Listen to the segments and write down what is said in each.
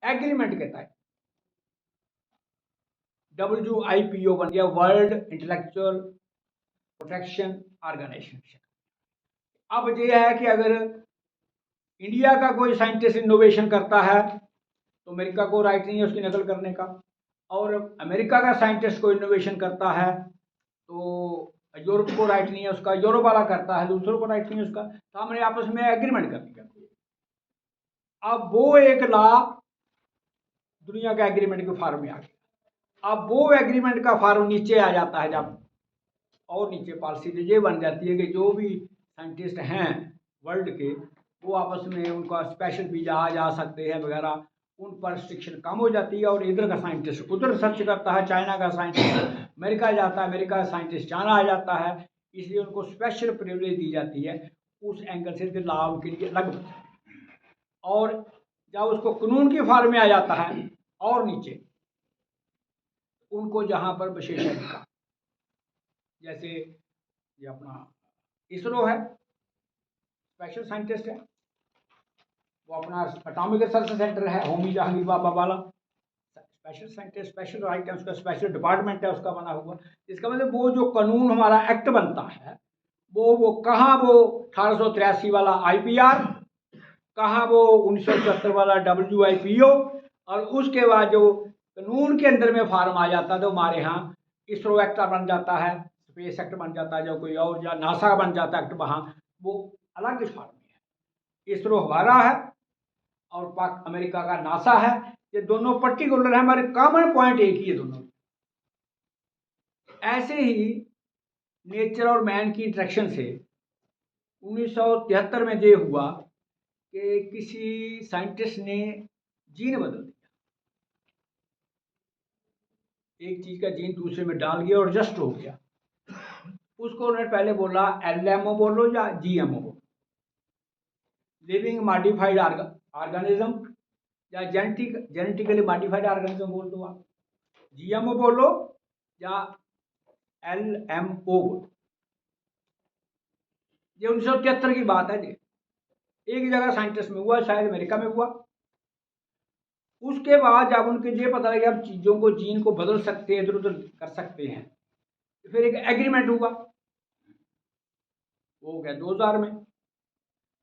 Agreement के तहत WIPO बन गया, वर्ल्ड इंटेलेक्चुअल प्रोटेक्शन ऑर्गेनाइजेशन। अब ये है कि अगर इंडिया का कोई साइंटिस्ट इनोवेशन करता है तो अमेरिका को राइट नहीं है उसकी नकल करने का, और अमेरिका का साइंटिस्ट कोई इनोवेशन करता है तो यूरोप को राइट नहीं है उसका, यूरोप वाला करता है दूसरों को राइट नहीं है उसका, तो हमने आपस में एग्रीमेंट कर लिया। अब वो एक लॉ दुनिया का एग्रीमेंट के फॉर्म में आ गया। अब वो एग्रीमेंट का फॉर्म नीचे आ जाता है, जब और नीचे पॉलिसी ये बन जाती है कि जो भी साइंटिस्ट हैं वर्ल्ड के वो आपस में उनका स्पेशल वीजा आ जा सकते हैं वगैरह, उन पर रिस्ट्रिक्शन कम हो जाती है, और इधर का साइंटिस्ट उधर सर्च करता है, चाइना का साइंटिस्ट अमेरिका जाता है, अमेरिका का साइंटिस्ट चाइना आ जाता है, इसलिए उनको स्पेशल प्रिविलेज दी जाती है। उस एंगल से लाभ उनके लिए अलग होता है। और जब उसको कानून की फॉर्म में आ जाता है और नीचे उनको जहाँ पर विशेषज्ञ, जैसे ये अपना इसरो है, स्पेशल साइंटिस्ट है, वो अपना एटॉमिक रिसर्च सेंटर है होमी जहांगीर बाबा वाला, स्पेशल साइंटिस्ट, स्पेशल राइट है उसका, स्पेशल डिपार्टमेंट है उसका बना हुआ। इसका मतलब वो जो कानून हमारा एक्ट बनता है वो कहाँ, वो 1883 वाला IPR, कहाँ वो 1974 वाला WIPO, और उसके बाद जो कानून के अंदर में फॉर्म आ जाता है तो हमारे यहाँ इसरो एक्ट बन जाता है, स्पेस एक्ट बन जाता है, जो कोई और या नासा बन जाता है एक्ट, वहाँ वो अलग इस फॉर्म में है। इसरो हमारा है और पाक अमेरिका का नासा है, ये दोनों पर्टिकुलर है, हमारे कॉमन पॉइंट एक ही है दोनों। ऐसे ही नेचर और मैन की इंटरेक्शन से 1973 में ये हुआ कि किसी साइंटिस्ट ने जीन बदल दिया, एक चीज का जीन दूसरे में डाल दिया और जस्ट हो गया। उसको उन्होंने पहले बोला LMO बोलो या GMO बोलो, लिविंग मॉडिफाइड ऑर्गेनिज्म, या जेनेटिकली मॉडिफाइड ऑर्गेनिज्म बोल दो आप, GMO बोलो या LMO बोलो। ये 1973 की बात है जी, एक जगह साइंटिस्ट में हुआ, शायद अमेरिका में हुआ। उसके बाद जब उनके ये पता लगा अब चीज़ों को, जीन को बदल सकते हैं, इधर उधर कर सकते हैं, तो फिर एक एग्रीमेंट हुआ, वो हो गया 2000 में,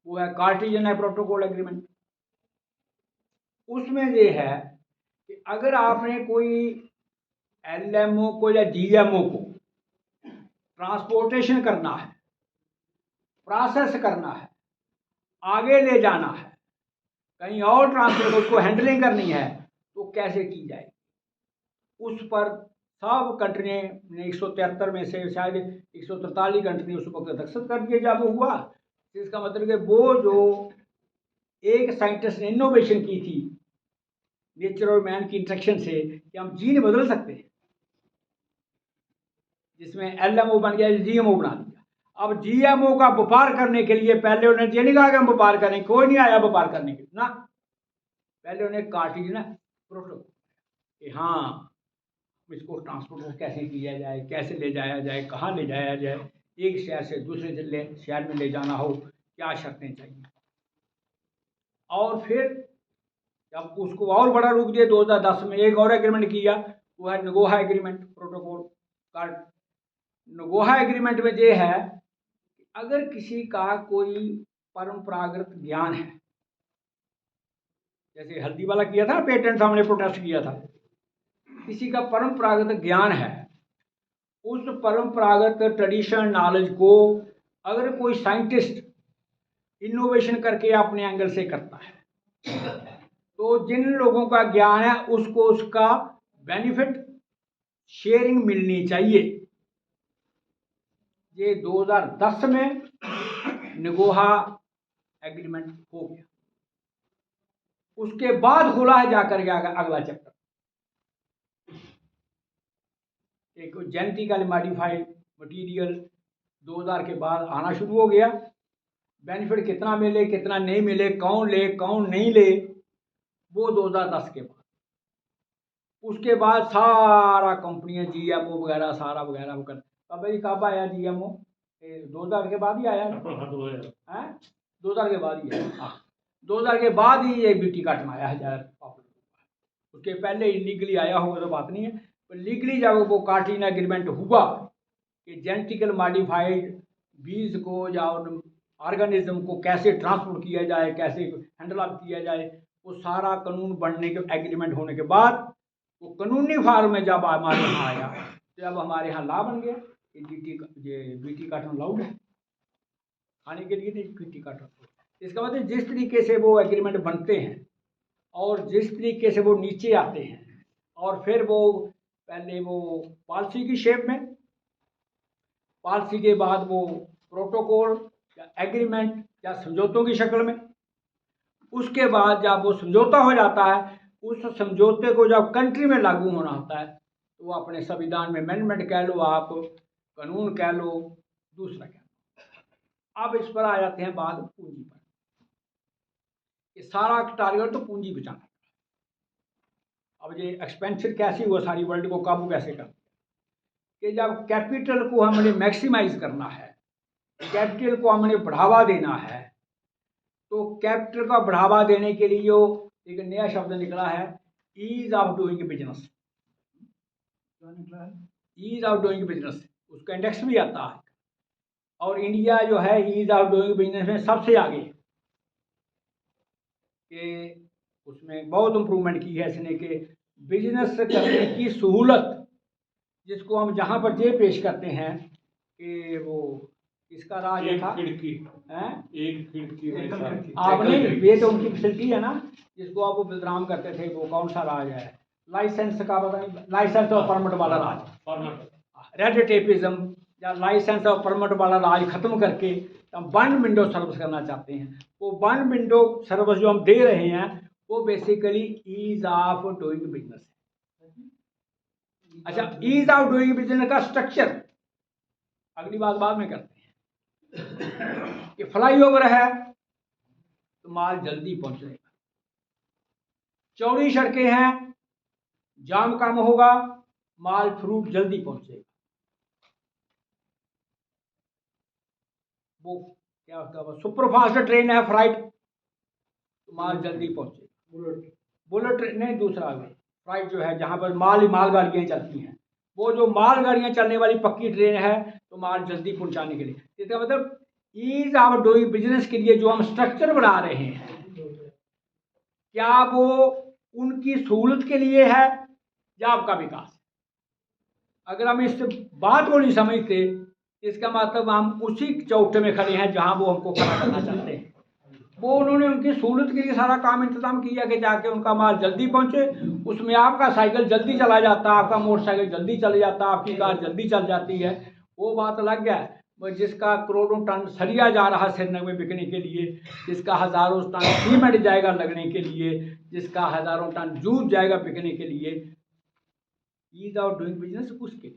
वो है कार्टेशियन प्रोटोकॉल एग्रीमेंट। उसमें ये है कि अगर आपने कोई LMO को या GMO को ट्रांसपोर्टेशन करना है, प्रोसेस करना है, आगे ले जाना है, कहीं और ट्रांसफर, उसको हैंडलिंग करनी है, तो कैसे की जाए, उस पर सब कंट्री ने 173 में से शायद 143 कंट्री ने उस पर दस्तखत कर दिए जब वो हुआ। इसका मतलब कि वो जो एक साइंटिस्ट ने इनोवेशन की थी नेचर और मैन की इंटरेक्शन से कि हम जीन बदल सकते हैं, जिसमें LMO बन गया, GMO बना दिया। अब GMO का व्यापार करने के लिए पहले उन्हें ये नहीं कहा कि हम व्यापार करें, कोई नहीं आया व्यापार करने के ना, पहले उन्हें कार्टेशियन प्रोटोकॉल कि हाँ इसको ट्रांसपोर्ट कैसे किया जाए, कैसे ले जाया जाए, कहाँ ले जाया जाए, एक शहर से दूसरे शहर में ले जाना हो क्या शर्तें चाहिए। और फिर जब उसको और बड़ा रूप दिया 2010 में एक और एग्रीमेंट किया, वो है नगोहा एग्रीमेंट प्रोटोकॉल कार्ड। नगोहा एग्रीमेंट में ये है कि अगर किसी का कोई परंपरागत ज्ञान है, जैसे हल्दी वाला किया था पेटेंट, हमने प्रोटेस्ट किया था, किसी का परंपरागत ज्ञान है, उस परंपरागत ट्रेडिशनल नॉलेज को अगर कोई साइंटिस्ट इनोवेशन करके अपने एंगल से करता है तो जिन लोगों का ज्ञान है उसको उसका बेनिफिट शेयरिंग मिलनी चाहिए। ये 2010 में नगोहा एग्रीमेंट हो गया। उसके बाद खुला है जाकर के अगला चैप्टर, एक जेनेटिकली मॉडिफाइड मटेरियल 2000 के बाद आना शुरू हो गया। बेनिफिट कितना मिले कितना नहीं मिले, कौन ले कौन नहीं ले, वो 2010 के बाद। उसके बाद सारा कंपनियां GMO वगैरह सारा वगैरह वो कर। अब भाई कब आया GMO? 2000 के बाद ही आया है, 2000 के बाद ही आया। हाँ 2000 के बाद ही ये ब्यूटी कॉटन आया है ज़्यादा पॉपुलर। उसके पहले इलीगली आया होगा तो बात नहीं है, पर लीगली जब वो कार्टिन एग्रीमेंट हुआ कि जेनेटिकल मॉडिफाइड बीज को या ऑर्गेनिज्म को कैसे ट्रांसपोर्ट किया जाए, कैसे हैंडल अप किया जाए, वो सारा कानून बनने के एग्रीमेंट होने के बाद वो कानूनी फॉर्म में जब हमारे यहाँ आया, तो जब हमारे यहाँ ला बन गया कि बीटी काटन अलाउड है खाने के लिए, नहीं बीटी काटन। इसका मतलब जिस तरीके से वो एग्रीमेंट बनते हैं और जिस तरीके से वो नीचे आते हैं और फिर वो पहले वो पॉलिसी की शेप में, पॉलिसी के बाद वो प्रोटोकॉल या एग्रीमेंट या समझौतों की शक्ल में, उसके बाद जब वो समझौता हो जाता है, उस समझौते को जब कंट्री में लागू होना होता है तो वो अपने संविधान में अमेंडमेंट कह लो, आप कानून कह लो, दूसरा कह लो। अब इस पर आ जाते हैं बात पूंजी पर। ये सारा टारगेट तो पूंजी बचाना। अब ये एक्सपेंशन कैसी हुआ, सारी वर्ल्ड को काबू कैसे कर, कि जब कैपिटल को हमने मैक्सिमाइज करना है, कैपिटल को हमने बढ़ावा देना है, तो कैपिटल का बढ़ावा देने के लिए जो एक नया शब्द निकला है, ईज ऑफ डूइंग बिजनेस। क्या निकला है? Ease of doing business. उसका इंडेक्स भी आता है और इंडिया जो है ईज ऑफ डूइंग बिजनेस में सबसे आगे, कि उसमें बहुत इम्प्रूवमेंट की है इसने, कि बिजनेस करने की सहूलत, जिसको हम जहाँ पर ये पेश करते हैं कि वो इसका राज था, एक खिड़की आपने, ये तो उनकी फैसिलिटी है ना, जिसको आप वो बलराम करते थे, वो कौन सा राज है, लाइसेंस का पता नहीं, लाइसेंस और परमिट वाला राज, रेड टेपिज्म या लाइसेंस और परमिट वाला राज खत्म करके हम वन विंडो सर्विस करना चाहते हैं। वो वन विंडो सर्विस जो हम दे रहे हैं वो basically ease of doing business है। अच्छा, ईज ऑफ डूइंग बिजनेस का स्ट्रक्चर अगली बात बाद में करते हैं कि फ्लाईओवर है तो माल जल्दी पहुंचेगा, चौड़ी सड़कें हैं जाम कम होगा, माल फ्रूट जल्दी पहुंचेगा, वो क्या होता है, सुपरफास्ट ट्रेन है फ्लाइट तो माल जल्दी पहुंचेगा। बुलेट ट्रेन नहीं, दूसरा फ्लाइट जो है जहां पर मालगाड़ियां चलती हैं, वो जो मालगाड़ियां चलने वाली पक्की ट्रेन है तो माल जल्दी पहुंचाने के लिए। इसका मतलब ईज ऑफ डूइंग बिजनेस के लिए जो हम स्ट्रक्चर बना रहे हैं, क्या वो उनकी सहूलत के लिए है या आपका विकास? अगर हम इस बात को नहीं समझते, इसका मतलब हम उसी चौथे में खड़े हैं जहां वो हमको खड़ा करना चाहते हैं। वो उन्होंने उनकी सहूलत के लिए सारा काम इंतजाम किया कि जाके उनका माल जल्दी पहुंचे, उसमें आपका साइकिल जल्दी चला जाता, आपका मोटरसाइकिल जल्दी चल जाता, आपकी कार जल्दी चल जाती है, वो बात लग गया। जिसका करोड़ों टन सरिया जा रहा श्रीनगर में बिकने के लिए, जिसका हज़ारों टन सीमेंट जाएगा लगने के लिए, जिसका हज़ारों टन जूट जाएगा बिकने के लिए, ईज ऑफ डूइंग बिजनेस उसके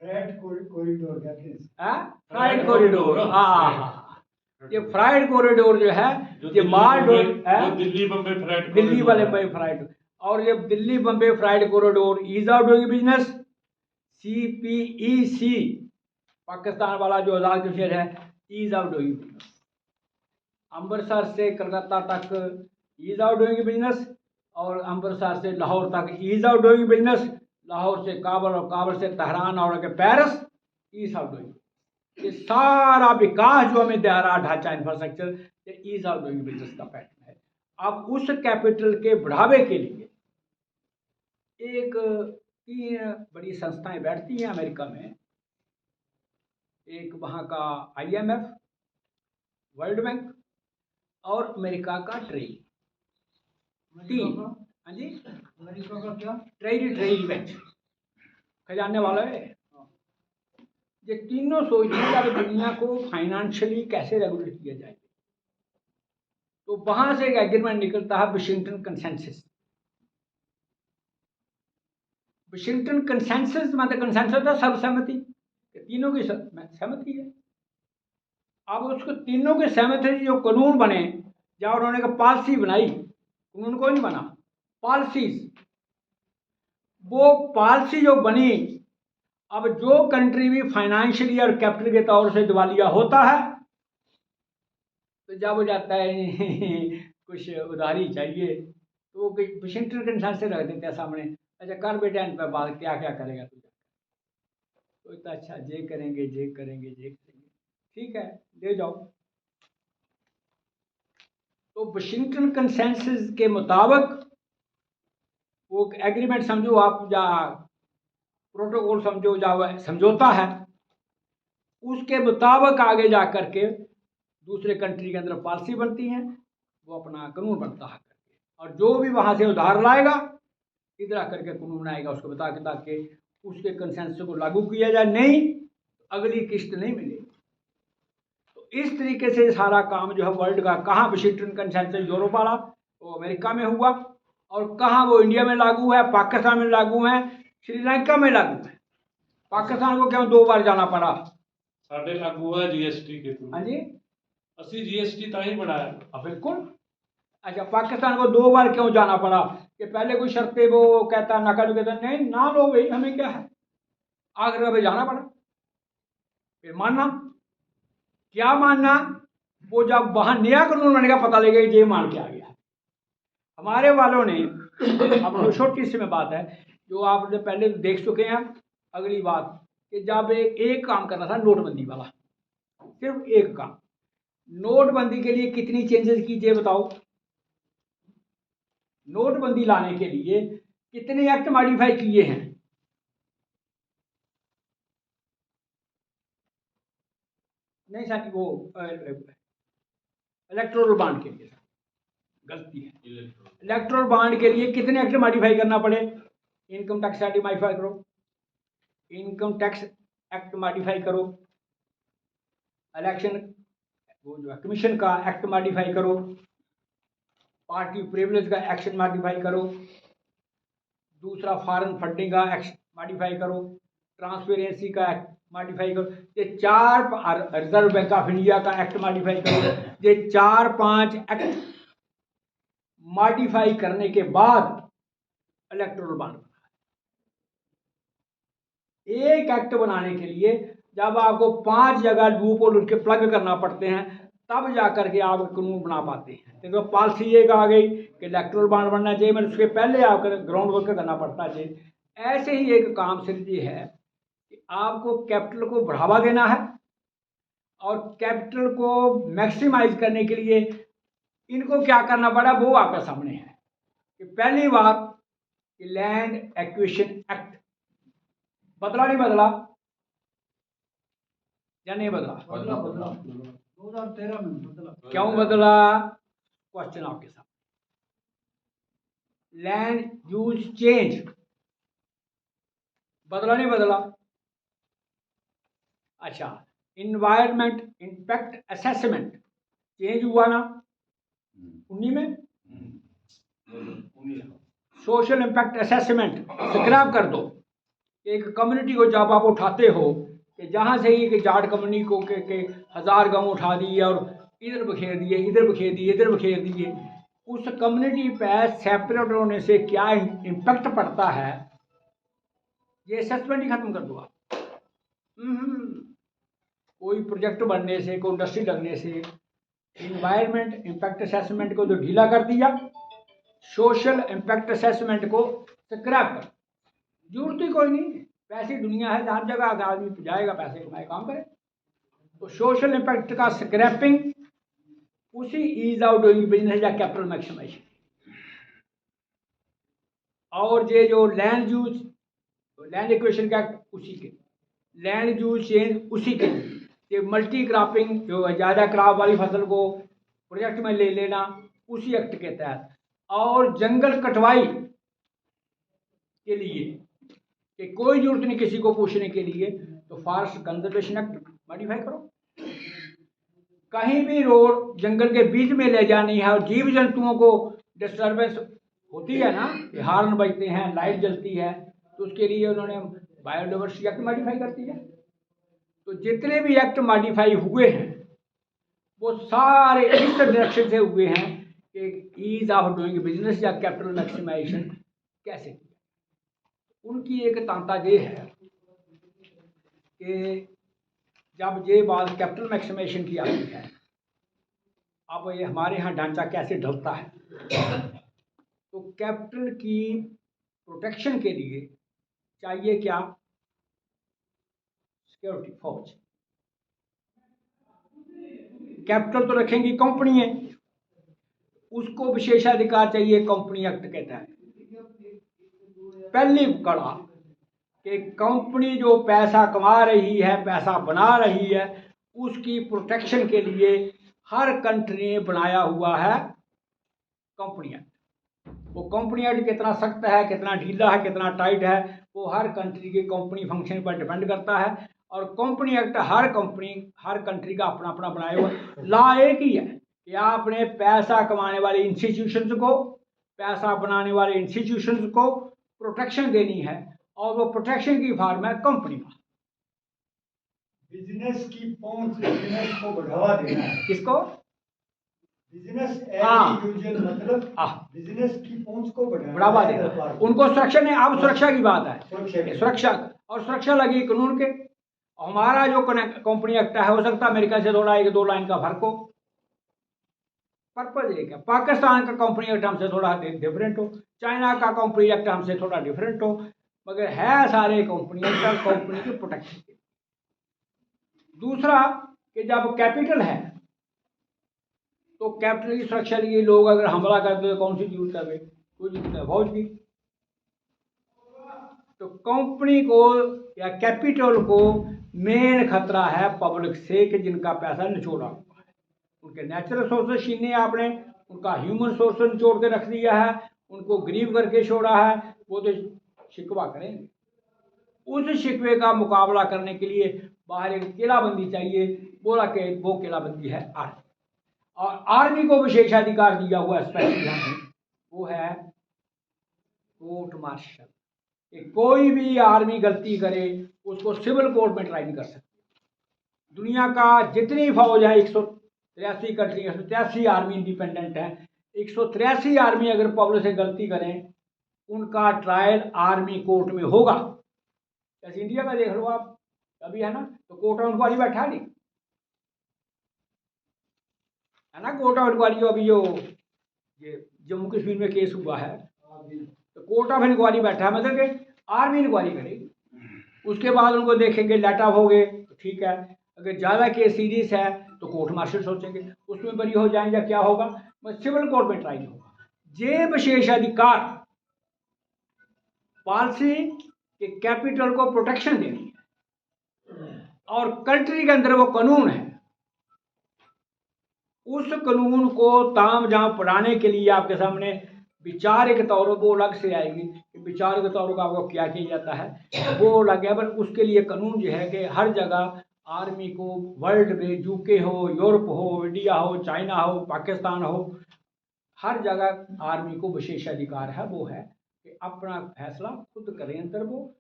फ्राइट कॉरिडोर कहते हैं। फ्राइट कॉरिडोर, ये फ्राइट कॉरिडोर जो है, ये माल दिल्ली बम्बई फ्राइट, दिल्ली वाले फ्राइट, और ये Delhi Bombay freight corridor ease of doing business, CPEC Pakistan वाला जो आजाद कश्मीर है, ease of doing business. Amritsar से कलकत्ता तक ईज ऑफ डूइंग बिजनेस, और अमृतसर से लाहौर तक ease of doing business, Lahore से काबुल और काबुल से तेहरान और पेरिस, ईज ऑफ डूइंग। ये सारा विकास जो हमें दे रहा ढांचा इंफ्रास्ट्रक्चर, ये ईज ऑफ डूइंग बिजनेस का पैटर्न है। अब उस कैपिटल के बढ़ावे के लिए एक 3 बड़ी संस्थाएं बैठती हैं अमेरिका में, एक वहाँ का IMF, वर्ल्ड बैंक और अमेरिका का ट्रेल। 3, हाँ जी, अमेरिका का क्या, ट्रेल बैंक, खजाने वाला है। ये तीनों सोचते हैं कि दुनिया को फाइनेंशियली कैसे रेगुलेट किया जाए, तो वहां से एक एग्रीमेंट निकलता है, वाशिंगटन कंसेंसस। वाशिंगटन कंसेंसस मतलब कंसेंसस था सर्वसहमति, तीनों की सहमति है। अब उसको तीनों के सहमति जो कानून बने, या उन्होंने पॉलिसी बनाई, कानून कोई नहीं बना, पॉलिसीज, वो पॉलिसी जो बनी, अब जो कंट्री भी फाइनेंशियली और कैपिटल के तौर से दिवालिया होता है तो जब हो जाता है कुछ उधारी चाहिए, तो वो वाशिंगटन कंसेंसस से रख देते हैं सामने, अच्छा कर बेटा इन पर बात, क्या क्या करेगा तुझे, तो इतना अच्छा जे करेंगे जे करेंगे जे करेंगे, ठीक है ले जाओ। तो वाशिंगटन कंसेंसस के मुताबिक वो एग्रीमेंट समझो आप, या प्रोटोकॉल समझो, या वह समझौता है, उसके मुताबिक आगे जा करके दूसरे कंट्री के अंदर पॉलिसी बनती है, वो अपना कानून बनता है करके, और जो भी वहाँ से उधार लाएगा इधर आकर के कानून बनाएगा उसको बता के, ताकि उसके कंसेंसस को लागू किया जाए, नहीं अगली किस्त नहीं मिलेगी। तो इस तरीके से सारा काम जो है वर्ल्ड का, कहाँ वाशिंगटन कंसेंसस यूरोप वाला वो अमेरिका में हुआ, और कहाँ वो इंडिया में लागू है, पाकिस्तान में लागू है, श्रीलंका में लागू है। पाकिस्तान को क्यों 2 बार जाना पड़ा? साढ़े लागू हुआ जीएसटी के थ्रू। हाँ जी, असि जीएसटी ता ही बनाया। बिल्कुल। अच्छा, पाकिस्तान को 2 बार क्यों जाना पड़ा? कि पहले कोई शर्तें वो कहता नका जो कहता नहीं ना लो भाई हमें क्या है, आखिर में जाना पड़ा, फिर मानना। क्या मानना? वो जब वहां नया कानून बनेगा पता लगेगा ये मान के आ गया। हमारे वालों ने अब छोटी सी में बात है जो आप पहले देख चुके हैं। अगली बात कि जब एक काम करना था नोटबंदी वाला, सिर्फ एक काम, नोटबंदी के लिए कितनी चेंजेस कीजिए बताओ? नोटबंदी लाने के लिए कितने एक्ट मॉडिफाई किए हैं? नहीं साथी, वो इलेक्टोरल बॉन्ड के लिए गलती है। इलेक्टोरल बॉन्ड के लिए कितने एक्ट मॉडिफाई करना पड़े? इनकम टैक्स एक्ट मॉडिफाई करो, इनकम टैक्स एक्ट मॉडिफाई करो, इलेक्शन वो जो है कमीशन का एक्ट मॉडिफाई करो, पार्टी प्रिविलेज का एक्शन मॉडिफाई करो, दूसरा फॉरेन फंडिंग का एक्ट मॉडिफाई करो, ट्रांसपेरेंसी का एक्ट मॉडिफाई करो, ये 4 रिजर्व बैंक ऑफ इंडिया का एक्ट मॉडिफाई करो, ये 4-5 एक्ट मॉडिफाई करने के बाद इलेक्टोरल बॉन्ड बना। एक एक्ट बनाने के लिए जब आपको 5 जगह लूपहोल उनके प्लग करना पड़ते हैं, तब जाकर के आप कानून बना पाते हैं। देखो पॉलिसी एक आ गई कि इलेक्टोरल बॉन्ड बनना चाहिए, मतलब उसके पहले आपको ग्राउंड वर्क करना पड़ता है। ऐसे ही एक काम सिर्फ ये है कि आपको कैपिटल को बढ़ावा देना है, और कैपिटल को मैक्सिमाइज करने के लिए इनको क्या करना पड़ा वो आपके सामने है। कि पहली बात कि लैंड एक्विजिशन एक्ट बदला नहीं बदला, या नहीं बदला? बदला 2013 में बदला। क्यों बदला? क्वेश्चन आपके साथ। लैंड यूज चेंज बदला नहीं बदला? अच्छा, इन्वायरमेंट इंपैक्ट असेसमेंट चेंज हुआ ना 19 में? सोशल इंपैक्ट असेसमेंट स्क्रैप कर दो। एक कम्युनिटी को जब आप उठाते हो कि जहाँ से ही कि जाट कम्युनिटी को के 1000 गांव उठा दिए और इधर बखेर दिए, इधर बखेर दिए, इधर बखेर दिए, उस कम्युनिटी पे सेपरेट होने से क्या इम्पैक्ट पड़ता है, ये असेसमेंट ही खत्म कर दो आप। कोई प्रोजेक्ट बनने से, कोई इंडस्ट्री लगने से इन्वायरमेंट इम्पैक्ट असेसमेंट को तो ढीला कर दिया, सोशल इम्पैक्ट असेसमेंट को स्क्रैप कर, जरूरत ही कोई नहीं। पैसे दुनिया है, हर जगह आदमी जाएगा पैसे कमाए काम करे। तो सोशल इम्पैक्ट का स्क्रैपिंग उसी ईज आउट डूइंग बिजनेस या कैपिटल मैक्सिमाइजेशन, और ये जो लैंड यूज लैंड एक्विजिशन का उसी के, लैंड यूज चेंज उसी के, ये मल्टी क्रॉपिंग जो ज़्यादा क्रॉप वाली फसल को प्रोजेक्ट में ले लेना उसी एक्ट के तहत, और जंगल कटवाई के लिए कि कोई जरूरत नहीं किसी को पूछने के लिए, तो फॉरेस्ट कंजर्वेशन एक्ट मॉडिफाई करो। कहीं भी रोड जंगल के बीच में ले जानी है और जीव जंतुओं को डिस्टर्बेंस होती है ना, हार्न बजते हैं, लाइट जलती है, तो उसके लिए उन्होंने बायोडाइवर्सिटी एक्ट मॉडिफाई कर दिया। तो जितने भी एक्ट मॉडिफाई हुए हैं वो सारे इस डायरेक्शन से हुए हैं कि ईज ऑफ डूइंग बिजनेस या कैपिटल मैक्सिमाइजेशन कैसे किया। उनकी एक तांता ये है कि जब ये बात कैपिटल मैक्सिमाइजेशन की आती है, अब ये हमारे यहाँ ढांचा कैसे ढलता है। तो कैपिटल की प्रोटेक्शन के लिए चाहिए क्या? सिक्योरिटी, फौज। कैपिटल तो रखेंगी कंपनी है, उसको विशेषाधिकार चाहिए कंपनी एक्ट के तहत। पहली कड़ा कि कंपनी जो पैसा कमा रही है, पैसा बना रही है, उसकी प्रोटेक्शन के लिए हर कंट्री ने बनाया हुआ है कंपनी एक्ट। वो कंपनी एक्ट कितना सख्त है, कितना ढीला है, कितना टाइट है, वो हर कंट्री के कंपनी फंक्शन पर डिपेंड करता है। और कंपनी एक्ट हर कंट्री का अपना अपना बनाया हुआ लॉ एक ही है कि आपने पैसा कमाने वाले इंस्टीट्यूशंस को, पैसा बनाने वाले इंस्टीट्यूशंस को प्रोटेक्शन देनी है, और वो प्रोटेक्शन की फॉर्म है कंपनी का। बिजनेस की पहुंच, बिजनेस को बढ़ावा देना है। किसको? बिजनेस हाँ। मतलब बिजनेस की पहुंच को बढ़ावा देना, उनको सुरक्षा नहीं। अब सुरक्षा की बात है, सुरक्षा और सुरक्षा लगी कानून के। हमारा जो कंपनी एक्ट है, हो सकता है अमेरिका से थोड़ा 1-2 लाइन का फर्क हो, पर्पज एक है। पाकिस्तान का कंपनी एक्ट हमसे थोड़ा डिफरेंट हो, चाइना का कंपनी एक्ट हमसे थोड़ा डिफरेंट हो, मगर है सारे कंपनी एक्ट कंपनी की प्रोटेक्शन के। दूसरा कि जब कैपिटल है तो कैपिटल की सुरक्षा लिए लोग अगर हमला करते तो कौन सी जरूरत है भाई? कोई जरूरत है फौज की? तो कंपनी को या कैपिटल को मेन खतरा है पब्लिक से, कि जिनका पैसा निचोड़ा हुआ है, उनके नेचुरल सोर्सेस छीने आपने, उनका ह्यूमन सोर्स निचोड़ के रख दिया है, उनको गरीब करके छोड़ा है, वो तो शिकवा करेंगे। उस शिकवे का मुकाबला करने के लिए बाहर एक किलाबंदी चाहिए, बोला कि वो किलाबंदी है आर्मी। और आर्मी को विशेषाधिकार दिया हुआ स्पेशल हमें, वो है कोर्ट मार्शल। कि कोई भी आर्मी गलती करे उसको सिविल कोर्ट में ट्राई नहीं कर सकती। दुनिया का जितनी फौज है, 183 कंट्री, 183 आर्मी इंडिपेंडेंट है, 183 आर्मी अगर पब्लिक से गलती करें, उनका ट्रायल आर्मी कोर्ट में होगा। जैसे इंडिया का देख लो आप, अभी है ना, तो कोर्ट ऑफ इंक्वायरी बैठा नहीं है ना, कोर्ट ऑफ इंक्वायरी अभी जो ये जम्मू कश्मीर में केस हुआ है, तो कोर्ट ऑफ इंक्वायरी बैठा है, मतलब कि आर्मी इंक्वायरी करेगी, उसके बाद उनको देखेंगे, लेट ऑफ हो गए तो ठीक है, अगर ज़्यादा केस सीरियस है तो कोर्ट मार्शल सोचेंगे, उसमें बरी हो जाएंगे, क्या होगा, बस सिविल कोर्ट में ट्राई होगा। ये विशेषाधिकार पॉलिसी के कैपिटल को प्रोटेक्शन देनी है, और कंट्री के अंदर वो कानून है, उस कानून को ताम झाम पढ़ाने के लिए आपके सामने विचार के तौर पर वो अलग से आएगी कि विचार के तौर पर आपको क्या किया जाता है, वो अलग है। पर उसके लिए कानून जो है कि हर जगह आर्मी को, वर्ल्ड में, यूके हो, यूरोप हो, इंडिया हो, चाइना हो, पाकिस्तान हो, हर जगह आर्मी को विशेषाधिकार है, वो है कि अपना फैसला खुद करें, अंदर वो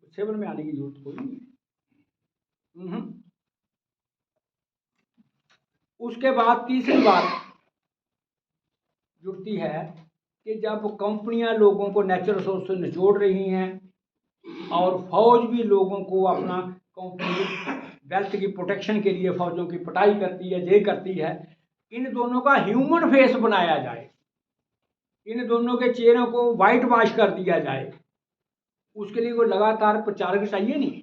सिविल में आने की जरूरत कोई नहीं है। उसके बाद तीसरी बात जुड़ती है कि जब कंपनियां लोगों को नेचुरल रिसोर्स से निचोड़ रही हैं और फौज भी लोगों को अपना कंपनी वेल्थ की प्रोटेक्शन के लिए फौजों की पिटाई करती है, जे करती है, इन दोनों का ह्यूमन फेस बनाया जाए, इन दोनों के चेहरों को वाइट वॉश कर दिया जाए, उसके लिए कोई लगातार प्रचारक चाहिए नहीं।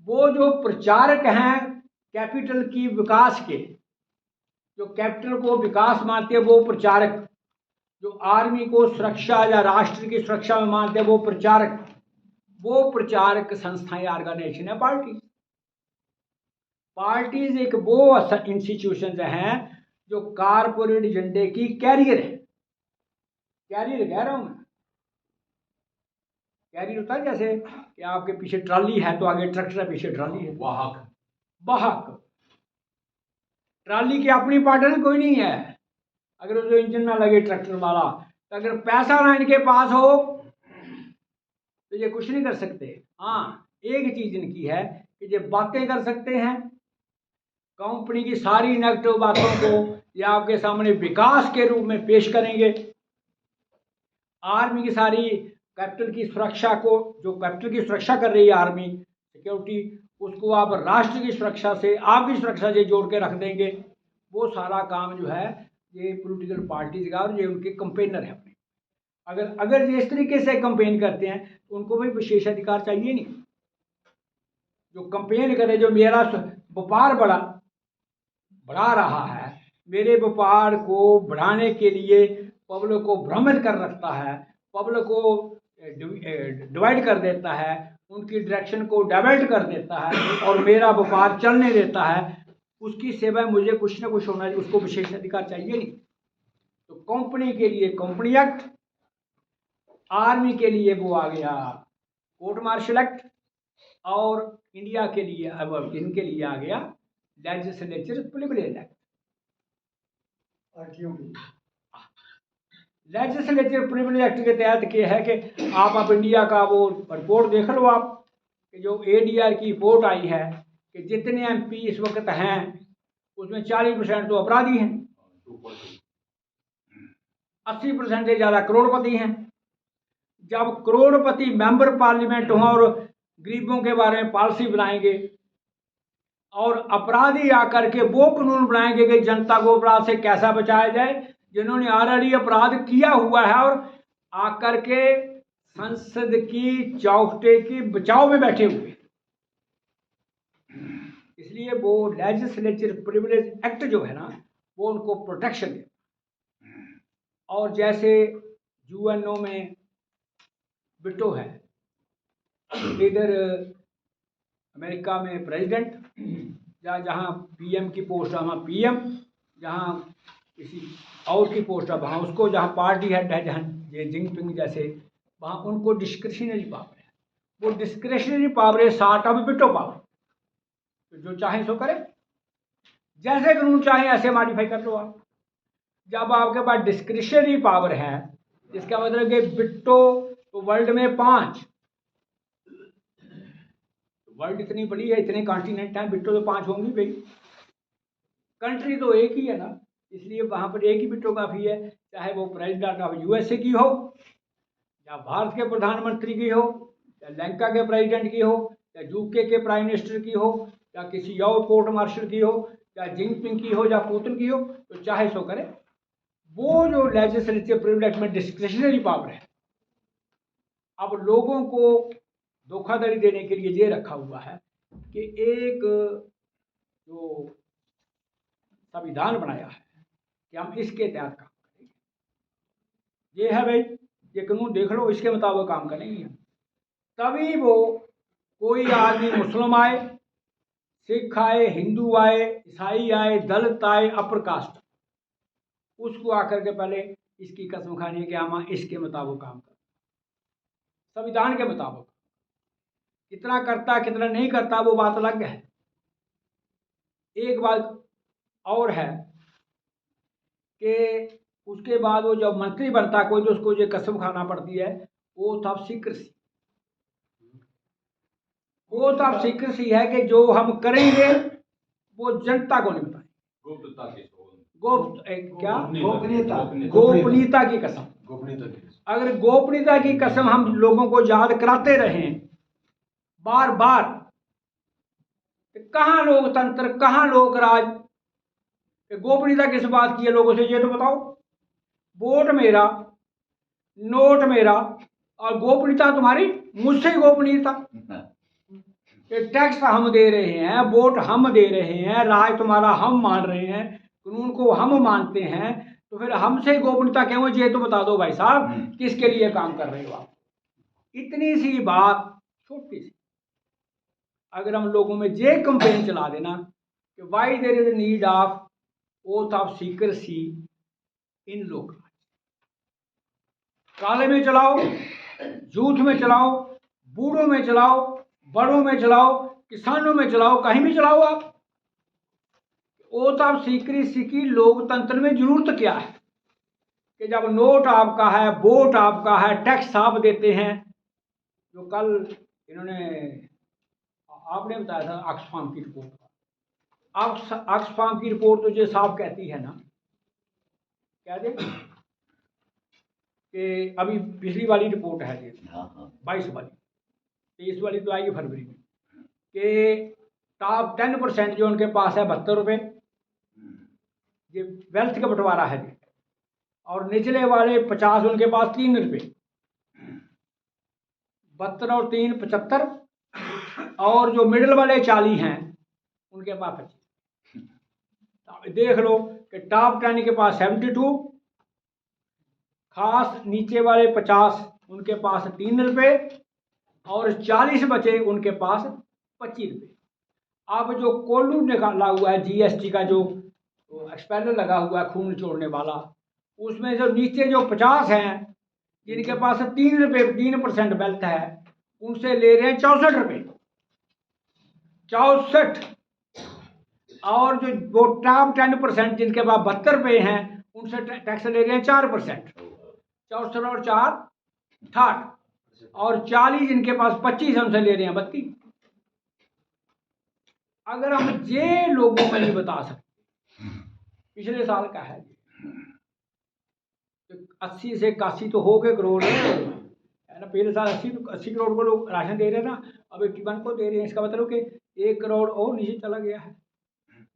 वो जो प्रचारक हैं कैपिटल की विकास के, जो कैपिटल को विकास मानते हैं वो प्रचारक, जो आर्मी को सुरक्षा या राष्ट्र की सुरक्षा में मानते हैं वो प्रचारक, वो प्रचारक संस्थाएं, ऑर्गेनाइजेशन है पार्टीज एक वो इंस्टीट्यूशन हैं जो कारपोरेट एजेंडे की कैरियर है। कैरियर कह रहा हूं मैं, कैरियर होता है जैसे कि आपके पीछे ट्रॉली है तो आगे ट्रैक्टर है, पीछे ट्रॉली है, वाहक। ट्रॉली की अपनी पार्टनर कोई नहीं है, अगर उसको इंजन ना लगे ट्रैक्टर वाला, तो अगर पैसा ना इनके पास हो तो ये कुछ नहीं कर सकते। हाँ, एक चीज इनकी है कि ये बातें कर सकते हैं, कंपनी की सारी नेगेटिव बातों को ये आपके सामने विकास के रूप में पेश करेंगे। आर्मी की सारी कैपिटल की सुरक्षा को, जो कैपिटल की सुरक्षा कर रही है आर्मी सिक्योरिटी, उसको आप राष्ट्र की सुरक्षा से, आपकी सुरक्षा से जोड़ के रख देंगे। वो सारा काम जो है ये पॉलिटिकल पार्टीज का और ये उनके कंपेनर है अपने। अगर ये इस तरीके से कंपेन करते हैं तो उनको भी विशेष अधिकार चाहिए नहीं। जो कंपेन करे, जो मेरा व्यापार बढ़ा रहा है, मेरे व्यापार को बढ़ाने के लिए पब्लिक को भ्रमित कर रखता है, पब्लिक को डिवाइड कर देता है, उनकी डायरेक्शन को डाइवर्ट कर देता है और मेरा व्यापार चलने देता है, उसकी सेवा मुझे कुछ ना कुछ होना चाहिए, उसको विशेष अधिकार चाहिए नहीं। तो कंपनी के लिए कंपनी एक्ट, आर्मी के लिए वो आ गया कोर्ट मार्शल एक्ट, और इंडिया के लिए अब इनके लिए आ गया लेजिस्लेचर प्रिविलेज एक्ट। पार्टियों की लेजिस्लेचर प्रिविलेज एक्ट के तहत क्या है कि आप अब इंडिया का वो रिपोर्ट देख लो आप, कि जो ADR की रिपोर्ट आई है कि जितने MP इस वक्त हैं उसमें 40% तो अपराधी हैं, 80% से ज़्यादा करोड़पति हैं। जब करोड़पति मेंबर पार्लियामेंट हों और गरीबों के बारे में पॉलिसी बनाएंगे और अपराधी आकर के वो कानून बनाएंगे कि जनता को अपराध से कैसा बचाया जाए, जिन्होंने ऑलरेडी अपराध किया हुआ है और आकर के संसद की चौखटे की बचाव में बैठे हुए, इसलिए वो लेजिस्लेचर प्रिविलेज एक्ट जो है ना वो उनको प्रोटेक्शन दे। और जैसे UNO में बिटो है, इधर अमेरिका में प्रेसिडेंट, जहाँ PM की पोस्ट है वहाँ PM, जहाँ किसी और की पोस्ट है वहाँ उसको, जहाँ पार्टी हेड है जहाँ ये जिनपिंग जैसे, वहाँ उनको डिस्क्रिशनरी पावर है। वो डिस्क्रिशनरी पावर है सॉर्ट ऑफ बिटो पावर, तो जो चाहे सो करे, जैसे कानून चाहे ऐसे मॉडिफाई कर लो आप। जब आपके पास डिस्क्रिशनरी पावर है, इसका मतलब कि बिट्टो तो वर्ल्ड में 5, वर्ल्ड इतनी बड़ी है, इतने कॉन्टिनेंट हैं, बिट्टो तो 5 होंगी भाई, कंट्री तो एक ही है ना, इसलिए वहाँ पर एक ही बिट्टो काफ़ी है। चाहे वो प्रेसिडेंट ऑफ USA की हो, या भारत के प्रधानमंत्री की हो, या लंका के प्रेसिडेंट की हो, या UK के प्राइम मिनिस्टर की हो, या किसी और कोर्ट मार्शल की हो, या जिनपिंग की हो, या पुतिन की हो, तो चाहे सो करे। वो जो लेजिस्लेटिव प्रिविलेज में डिस्क्रिशनरी पावर है, अब लोगों को धोखाधड़ी देने के लिए ये रखा हुआ है कि एक जो संविधान बनाया है कि हम इसके तहत काम करेंगे, ये है भाई, ये कानून देख लो, इसके मुताबिक काम करेंगे। तभी वो कोई आदमी मुस्लिम आए, सिख आए, हिंदू आए, ईसाई आए, दलित आए, अपर कास्ट, उसको आकर के पहले इसकी कसम खानी है कि हम इसके मुताबिक काम करें, संविधान के मुताबिक। कितना करता कितना नहीं करता वो बात अलग है। एक बात और है कि उसके बाद वो जब मंत्री बनता कोई, तो उसको ये कसम खाना पड़ती है, oath of secrecy. Oath of secrecy है कि जो हम करेंगे वो जनता को नहीं बताएंगे। क्या गोपनीयता की कसम। अगर गोपनीयता की कसम हम लोगों को याद कराते रहें बार बार, तो कहाँ लोकतंत्र, कहाँ लोकराज। गोपनीयता किस बात की है, लोगों से ये तो बताओ। वोट मेरा, नोट मेरा, और गोपनीयता तुम्हारी मुझसे गोपनीयता। टैक्स हम दे रहे हैं, वोट हम दे रहे हैं, राज तुम्हारा हम मान रहे हैं, कानून को हम मानते हैं, तो फिर हमसे गोपनीयता क्यों है, ये तो बता दो भाई साहब, किसके लिए काम कर रहे हो आप। इतनी सी बात, छोटी सी, अगर हम लोगों में ये कंपेन चला देना कि why there is need of oath of secrecy in लोग, काले में चलाओ, झूठ में चलाओ, बूढ़ों में चलाओ, बड़ों में चलाओ, किसानों में चलाओ, कहीं भी चलाओ आप। ओथ ऑफ सीक्रेसी की लोकतंत्र में जरूरत क्या है कि जब नोट आपका है, वोट आपका है, टैक्स आप देते हैं। जो कल इन्होंने आपने बताया था ऑक्सफाम की रिपोर्ट, ऑक्सफाम की रिपोर्ट तो ये साफ कहती है ना, क्या दे कि अभी पिछली वाली रिपोर्ट है ये 22 वाली, 23 वाली तो आएगी फरवरी में, कि टॉप 10% जो उनके पास है 72 रुपये, ये वेल्थ का बंटवारा है जी। और निचले वाले 50, उनके पास 3 रुपये, 72 और 3 75, और जो मिडिल वाले 40 हैं उनके पास 25। अब देख लो कि टॉप 10 के पास 72, खास नीचे वाले 50 उनके पास 3 रुपये, और 40 बचे उनके पास 25 रुपये। अब जो कोल्लू निकाला हुआ है जीएसटी का, जो एक्सपेंडर लगा हुआ है खून छोड़ने वाला, उसमें जो नीचे जो 50 हैं जिनके पास 3 रुपये 3% वेल्थ है, उनसे ले रहे हैं 64 रुपये, 64। और जो वो टॉप 10% जिनके पास 72 रुपये हैं, उनसे टैक्स ले रहे हैं 4%, 64 और 4 60, और 40 जिनके पास 25 है उनसे ले रहे हैं 32। अगर हम ये लोगों में नहीं बता सकते, पिछले साल का है 80 से 81 तो हो गए करोड़ है ना। पिछले साल 80 करोड़ को लोग राशन दे रहे ना, अब 81 को दे रहे हैं। इसका मतलब कि 1 करोड़ और नीचे चला गया है।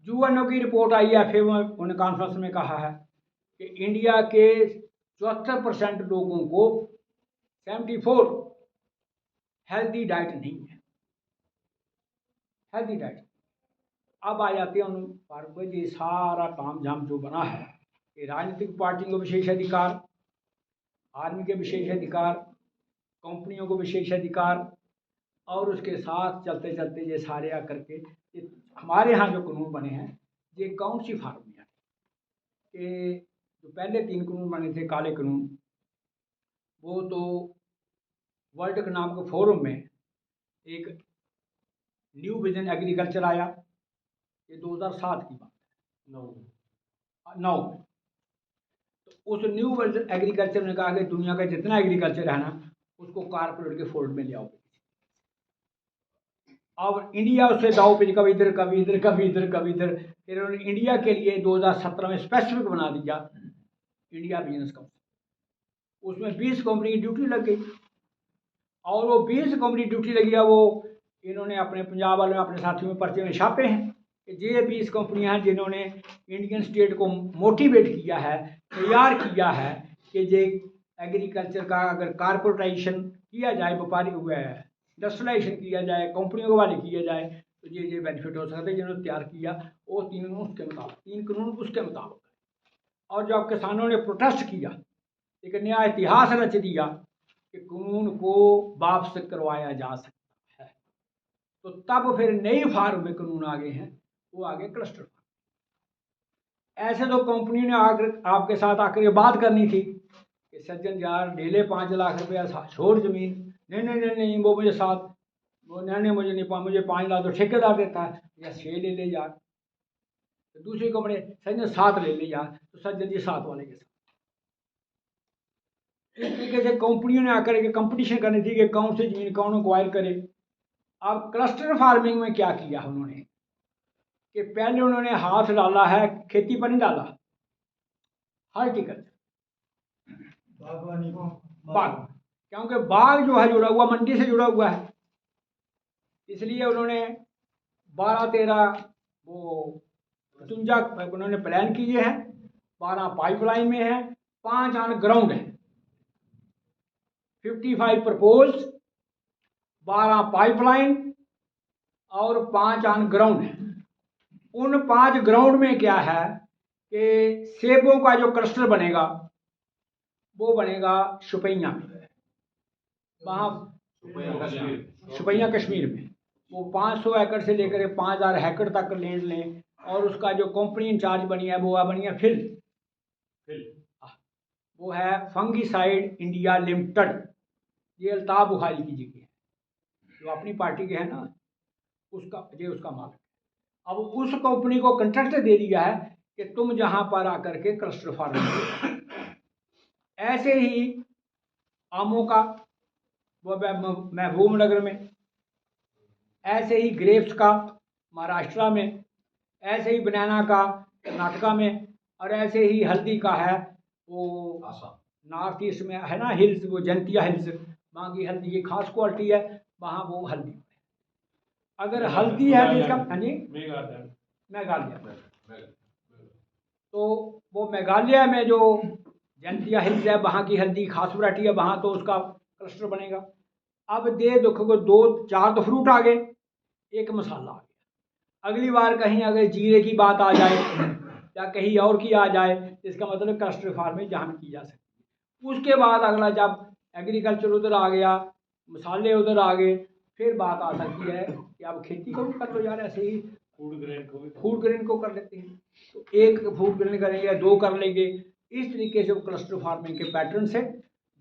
यूएनओ की रिपोर्ट आई है, फिर उन्होंने कॉन्फ्रेंस में कहा है कि इंडिया के 74% लोगों को 74 हेल्दी डाइट नहीं है, हेल्दी डाइट। अब आ जाते हैं उन पर ये सारा काम झाम जो बना है कि राजनीतिक पार्टियों को विशेष अधिकार, आर्मी के विशेष अधिकार, कंपनियों को विशेष अधिकार, और उसके साथ चलते चलते ये सारे आकर के ये हमारे यहाँ जो कानून बने हैं, ये कौन सी फार्म में है कि जो पहले 3 कानून बने थे काले कानून, वो तो वर्ल्ड इकोनॉमिक फोरम में एक न्यू विजन एग्रीकल्चर आया, ये 2007 की बात है, 9। तो उस न्यू वर्ल्ड एग्रीकल्चर ने कहा कि दुनिया का जितना एग्रीकल्चर है ना, उसको कारपोरेट के फोल्ड में ले आओ। अब इंडिया उससे दाव पे कभी इधर कभी इधर कभी इधर कभी इधर, फिर उन्होंने इंडिया के लिए 2017 में स्पेसिफिक बना दिया इंडिया बिजनेस काउंसिल। उसमें 20 कंपनी की ड्यूटी लग गई, और वो 20 कंपनी ड्यूटी लगी है, वो इन्होंने अपने पंजाब वालों ने अपने साथियों में पर्चे में छापे हैं कि ये 20 कंपनियां हैं जिन्होंने इंडियन स्टेट को मोटिवेट किया है, तैयार किया है कि ये एग्रीकल्चर का अगर कारपोरेटाइजेशन किया जाए, व्यापारी हुआ है इंडस्ट्रियलाइजेशन किया जाए, कंपनियों के वाले किया जाए, तो ये बेनिफिट हो सकता है। जिन्होंने तैयार किया वो 3 कानून उसके मुताबिक। और जब किसानों ने प्रोटेस्ट किया, एक नया इतिहास रच दिया कि कानून को वापस करवाया जा सकता है, तो तब फिर नई फार्म में कानून आ गए हैं, वो आ गए क्लस्टर फार्म। ऐसे तो कंपनी ने आकर आपके साथ आकर ये बात करनी थी कि सज्जन यार ले ले 5 लाख रुपया छोड़ जमीन, नहीं वो मुझे साथ, वो नहीं मुझे नहीं, मुझे 5 लाख तो ठेकेदार देता है, या 6 ले ले यार। तो दूसरी कंपनी सज्जन 7 ले ले यार, तो सज्जन जी 7 वाले के साथ। इस तरीके से कंपनियों ने आकर के कंपटीशन करनी थी कि कौन सी जमीन कौन एक्वायर करे। अब क्लस्टर फार्मिंग में क्या किया उन्होंने कि पहले उन्होंने हाथ डाला है खेती पर नहीं डाला, हॉर्टिकल्चर, बागवानी, बाग, क्योंकि बाग जो है जुड़ा हुआ मंडी से जुड़ा हुआ है, इसलिए उन्होंने 12-13 वो 55 उन्होंने प्लान किए हैं, 12 पाइपलाइन में है, 5 ऑन ग्राउंड है, 55 प्रपोज, 12 पाइपलाइन और 5 ऑन ग्राउंड है। उन 5 ग्राउंड में क्या है कि सेबों का जो क्लस्टर बनेगा वो बनेगा शुपैया में, वहाँ शुपैया कश्मीर में। वो 500 एकड़ से लेकर 5000 एकड़ तक लैंड लें, और उसका जो कंपनी इंचार्ज बनी है वो बनी है फिल, वो है फंगीसाइड इंडिया लिमिटेड। ये अल्ताफ बुखारी की जगह है, जो अपनी पार्टी के है ना, उसका मालिक। अब उस कंपनी को कंट्रैक्ट दे दिया है कि तुम जहां पर आकर के क्लस्टर फार्मिंग। ऐसे ही आमों का वो महबूब नगर में, ऐसे ही ग्रेप्स का महाराष्ट्र में, ऐसे ही बनाना का कर्नाटका में, और ऐसे ही हल्दी का है वो नॉर्थ ईस्ट में है ना, हिल्स, वो जंतिया हिल्स, वहाँ की हल्दी की खास क्वालिटी है, वहाँ वो हल्दी। अगर हल्दी है तो इसका, हाँ जी, मेघालय, तो वो मेघालय में जो जयंतिया हिल्स है वहाँ की हल्दी खास वैरायटी है, वहाँ तो उसका क्लस्टर बनेगा। अब दे देखो 2-4 तो फ्रूट आ गए, एक मसाला आ गया। अगली बार कहीं अगर जीरे की बात आ जाए या कहीं और की आ जाए, इसका मतलब क्लस्टर फार्मिंग जहाँ भी की जा सकती है। उसके बाद अगला जब एग्रीकल्चर उधर आ गया, मसाले उधर आ गए, फिर बात आ सकती है कि अब खेती को भी कर लो यार, ऐसे ही फूड ग्रेन को भी फूड ग्रेन को कर लेते हैं, तो एक फूड ग्रेन करेंगे या 2 कर लेंगे। इस तरीके से वो क्लस्टर फार्मिंग के पैटर्न से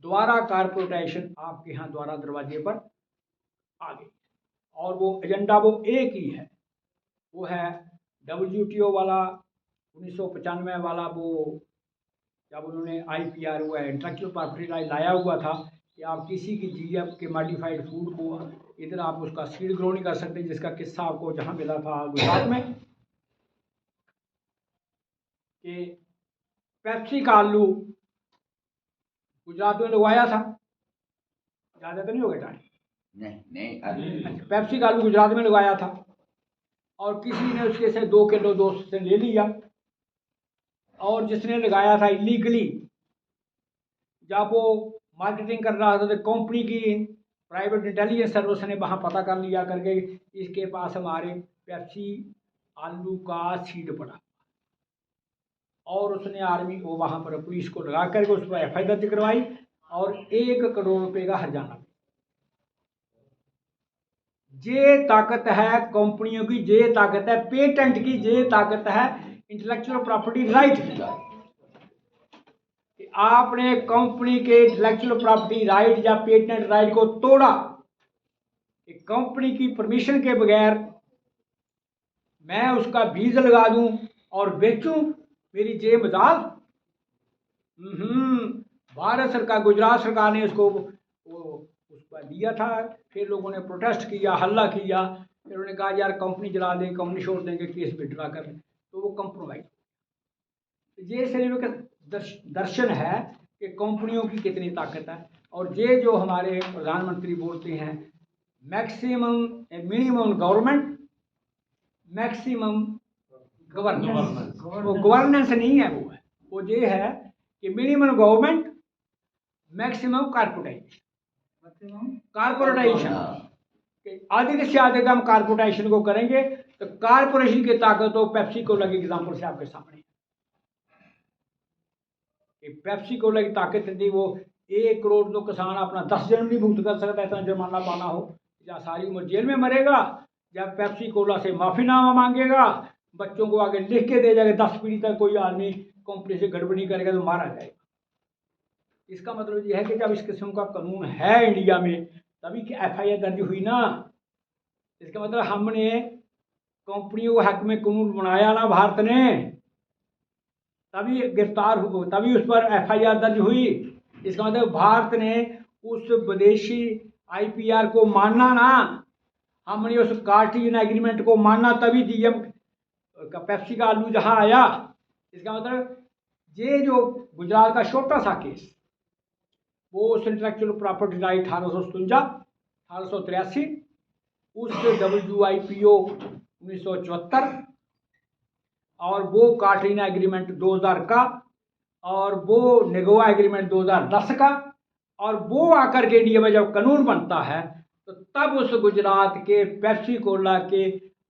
दोबारा कारपोरेटाइजेशन आपके यहाँ द्वारा दरवाजे पर आ गई। और वो एजेंडा वो एक ही है, वो है WTO वाला 1995 वाला, वो जब उन्होंने IPR हुआ है, इंटेलेक्चुअल प्रॉपर्टी राइट लाया हुआ था कि आप किसी की GM के मॉडिफाइड फूड को इधर आप उसका सीड ग्रो नहीं कर सकते, जिसका किस्सा आपको जहाँ मिला था गुजरात में कि पेप्सी का आलू गुजरात में लगवाया था, ज़्यादा तो नहीं हो गया टाइम? नहीं अच्छा, पेप्सी का आलू गुजरात में लगाया था और किसी ने उसके से 2 किलो दोस्त से ले लिया, और जिसने लगाया था इलीगली, जब वो मार्केटिंग कर रहा था तो कंपनी की प्राइवेट इंटेलिजेंस सर्विस ने वहाँ पता कर लिया करके इसके पास हमारे पेप्सी आलू का सीड पड़ा, और उसने आर्मी को वहाँ पर पुलिस को लगा करके उस पर FI दर्ज करवाई और 1 करोड़ रुपए का हर्जाना। ये ताकत है कंपनियों की, ये ताकत है पेटेंट की, ये ताकत है इंटेलेक्चुअल प्रॉपर्टी राइट की। कि आपने कंपनी के इंटेलेक्चुअल प्रॉपर्टी राइट या पेटेंट राइट को तोड़ा, कि कंपनी की परमिशन के बगैर मैं उसका बीज लगा दूं और बेचूं, मेरी जे मजाल। भारत सरकार, गुजरात सरकार ने उसको दिया था, फिर लोगों ने प्रोटेस्ट किया, हल्ला किया, फिर उन्होंने कहा यार कंपनी चला देंगे, कंपनी छोड़ देंगे, केस विड्रॉ कर लें, तो वो कंप्रोमाइज। ये सिर्फ एक दर्शन है कि कंपनियों की कितनी ताकत है। और ये जो हमारे प्रधानमंत्री बोलते हैं maximum minimum government maximum governance, वो गवर्नेंस नहीं है, वो ये है कि मिनिमम गवर्नमेंट मैक्सिमम कारपोरेटाइजेशन। अधिक से अधिक हम कारपोरेटाइजेशन को करेंगे तो कारपोरेशन की ताकत तो पेप्सी कोला की एग्जांपल से आपके सामने, पेप्सी कोला की ताकत थी, वो 1 करोड़ तो किसान अपना 10 जन्म नहीं भुगत कर सकता, इतना जुर्माना पाना हो, या सारी उम्र जेल में मरेगा, जब पेप्सी कोला से माफीनामा मांगेगा, बच्चों को आगे लिख के दे जाएगा 10 पीढ़ी तक कोई आदमी कंपनी से गड़बड़ी करेगा तो मारा जाएगा। इसका मतलब यह है कि जब इस किस्म का कानून है इंडिया में, तभी कि FIR दर्ज हुई ना। इसका मतलब हमने कंपनियों के हक में कानून बनाया ना भारत ने, तभी गिरफ्तार हो, तभी उस पर FIR दर्ज हुई। इसका मतलब भारत ने उस विदेशी IPR को मानना ना, हमने उस कार्टिजन एग्रीमेंट को मानना, तभी GM का पेप्सी का आलू जहाँ आया। इसका मतलब ये जो गुजरात का छोटा सा केस, वो इंटेलेक्चुअल प्रॉपर्टी राइट 1853, उस WIPO 1974, और वो कार्टिना एग्रीमेंट 2000 का, और वो नेगोआ एग्रीमेंट 2010 का, और वो आकर के इंडिया में जब कानून बनता है तो तब उस गुजरात के पेप्सी कोला के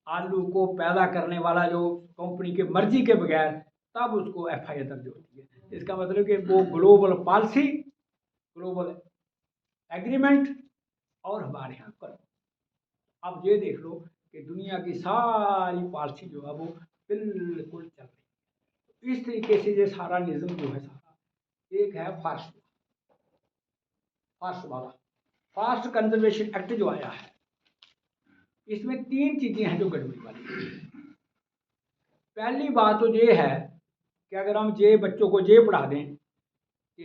आलू को पैदा करने वाला जो कंपनी के मर्जी के बगैर, तब उसको FIR दर्ज होती है। इसका मतलब कि वो ग्लोबल पॉलिसी, ग्लोबल एग्रीमेंट और हमारे यहाँ कर। अब ये देख लो कि दुनिया की सारी पॉलिसी जो है वो बिल्कुल चल रही है। इस तरीके से ये सारा निज़म जो है सारा, एक है फास्ट वाला फास्ट कंजर्वेशन एक्ट जो आया है, इसमें 3 चीज़ें हैं जो गड़बड़ी वाली। पहली बात तो ये है कि अगर हम ये बच्चों को ये पढ़ा दें कि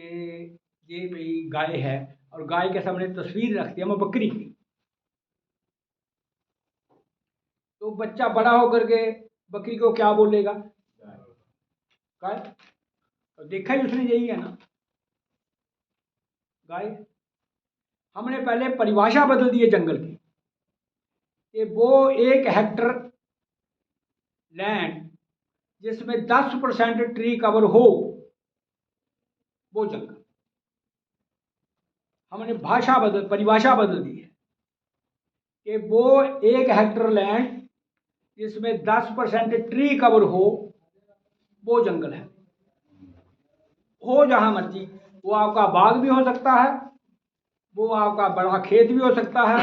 ये भाई गाय है और गाय के सामने तस्वीर रखते हैं हम बकरी की, तो बच्चा बड़ा होकर के बकरी को क्या बोलेगा? गाय। तो देखा ही उसने यही है ना, गाय। हमने पहले परिभाषा बदल दी है जंगल की, कि वो 1 हेक्टर लैंड जिसमें 10% ट्री कवर हो वो जंगल। हमने परिभाषा बदल दी है कि वो 1 हेक्टर लैंड जिसमें 10% ट्री कवर हो वो जंगल है। हो जहां मर्जी, वो आपका बाग भी हो सकता है, वो आपका बड़ा खेत भी हो सकता है,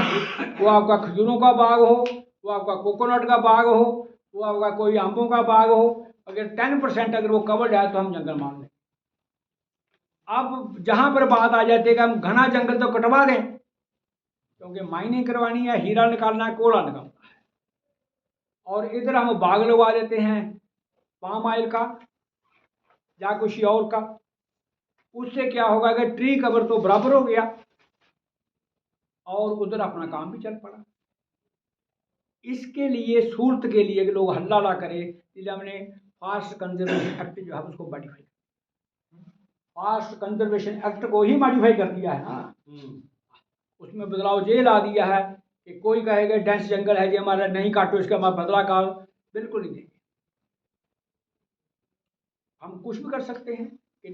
वो आपका खजूरों का बाग हो, वो आपका कोकोनट का बाग हो, वो आपका कोई आंबों का बाग हो। अगर 10% अगर वो कवर्ड है तो हम जंगल मान लें। अब जहां पर बात आ जाती है कि हम घना जंगल तो कटवा दें, क्योंकि माइनिंग करवानी है, हीरा निकालना है, कोयला निकालना है, और इधर हम बाग लगवा देते हैं पाम ऑयल का या कुछ और का। उससे क्या होगा कि ट्री कवर तो बराबर हो गया और उधर अपना काम भी चल पड़ा। इसके लिए सूरत के लिए लोग हल्ला ना करें, इसलिए हमने फॉरेस्ट कंजर्वेशन एक्ट जो है उसको मॉडिफाई, फॉरेस्ट कंजर्वेशन एक्ट को ही मॉडिफाई कर दिया है ना। उसमें बदलाव ये ला दिया है कि कोई कहेगा डेंस जंगल है जी हमारा, नहीं काटो, इसका हमारा बदला काटो, बिल्कुल नहीं देंगे। हम कुछ भी कर सकते हैं कि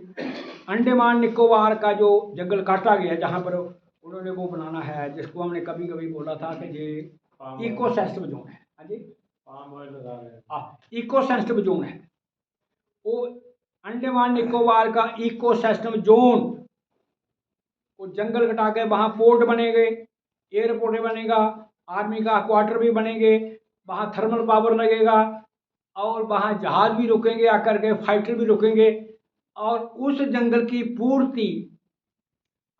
अंडमान निकोबार का जो जंगल काटा गया, जहाँ पर उन्होंने वो बनाना है, जिसको हमने कभी कभी बोला था कि ये इको सेंसिटिव जोन है। हाँ जी, पाम ऑयल लगा रहे हैं। हाँ, इको सेंसिटिव जोन है वो। अंडमान निकोबार का इको सिस्टम जोन, वो जंगल कटा के वहाँ पोर्ट बनेंगे, एयरपोर्ट बनेगा, आर्मी का क्वार्टर भी बनेंगे, वहाँ थर्मल पावर लगेगा, और वहाँ जहाज भी रुकेंगे आकर के, फाइटर भी रुकेंगे, और उस जंगल की पूर्ति,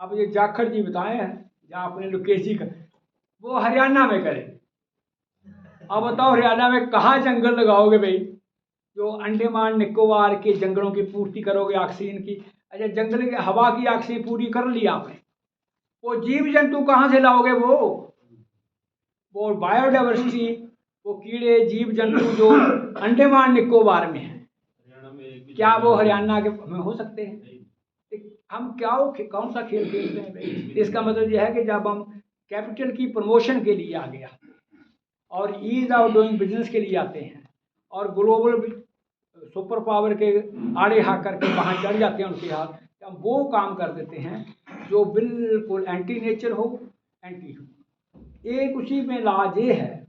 अब ये जाखड़ जी बताए हैं या आपने लोकेश जी का, वो हरियाणा में करें। अब बताओ हरियाणा में कहाँ जंगल लगाओगे भाई, जो अंडमान निकोबार के जंगलों की पूर्ति करोगे ऑक्सीजन की। अच्छा, जंगल की हवा की ऑक्सीजन पूरी कर ली आपने, वो जीव जंतु कहाँ से लाओगे? वो बायोडाइवर्सिटी, वो कीड़े जीव जंतु जो अंडमान निकोबार में है, क्या वो हरियाणा के में हो सकते हैं? हम कौन सा खेल खेलते हैं भाई? इसका मतलब यह है कि जब हम कैपिटल की प्रमोशन के लिए आ गया और ईज ऑफ डूइंग बिजनेस के लिए आते हैं और ग्लोबल सुपर पावर के आड़े हाथ करके वहाँ चढ़ जाते हैं उनके हाथ, हम वो काम कर देते हैं जो बिल्कुल एंटी नेचर हो, एंटी हो। एक उसी में लाज ये है,